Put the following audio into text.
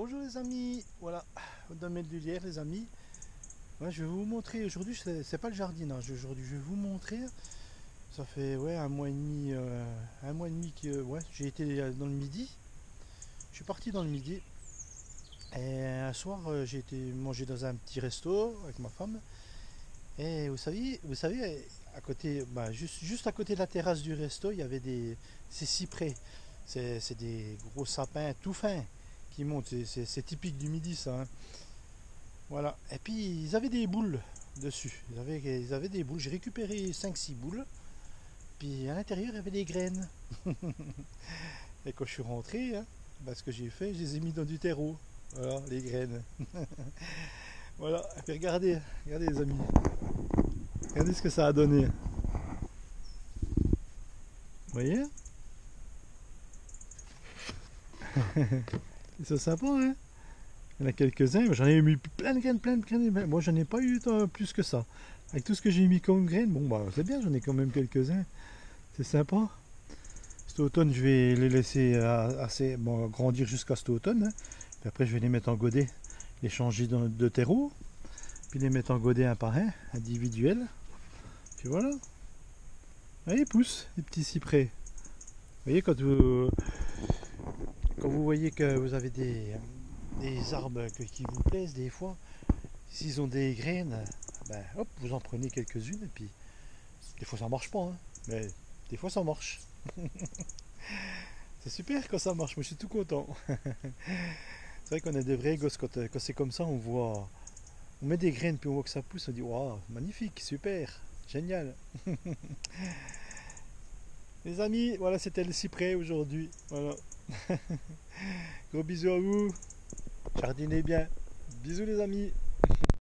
Bonjour les amis, voilà, au domaine de lierre les amis. Ouais, je vais vous montrer aujourd'hui, c'est pas le jardinage aujourd'hui, je vais vous montrer. Ça fait ouais un mois et demi que ouais, j'ai été dans le midi. Je suis parti dans le midi et un soir j'ai été manger dans un petit resto avec ma femme. Et vous savez, à côté, juste à côté de la terrasse du resto, il y avait ces cyprès. C'est des gros sapins tout fins qui montent. C'est typique du midi ça, hein. Voilà. Et puis ils avaient des boules dessus. Ils avaient des boules. J'ai récupéré cinq six boules. Puis à l'intérieur, il y avait des graines. Et quand je suis rentré, hein, ce que j'ai fait, je les ai mis dans du terreau. Voilà, les graines. Voilà. Et puis regardez les amis. Regardez ce que ça a donné. Vous voyez? C'est sympa, hein? Il y en a quelques-uns. J'en ai mis plein de graines, plein de graines. Moi, j'en ai pas eu plus que ça. Avec tout ce que j'ai mis comme graines, bon, bah, c'est bien, j'en ai quand même quelques-uns. C'est sympa. Cet automne, je vais les laisser assez bon, grandir jusqu'à cet automne, hein. Puis après, je vais les mettre en godet, les changer de terreau, puis les mettre en godet un par un, individuel. Puis voilà. Ah, ils poussent, les petits cyprès. Vous voyez, quand vous voyez que vous avez des arbres qui vous plaisent, des fois, s'ils ont des graines, ben, hop, vous en prenez quelques-unes, et puis des fois ça marche pas, hein, mais des fois ça marche. C'est super quand ça marche, moi je suis tout content. C'est vrai qu'on est des vrais gosses quand c'est comme ça, on met des graines puis on voit que ça pousse, on dit waouh, magnifique, super, génial. Les amis, voilà, c'était le cyprès aujourd'hui. Voilà. Gros bisous à vous, jardinez bien. Bisous les amis.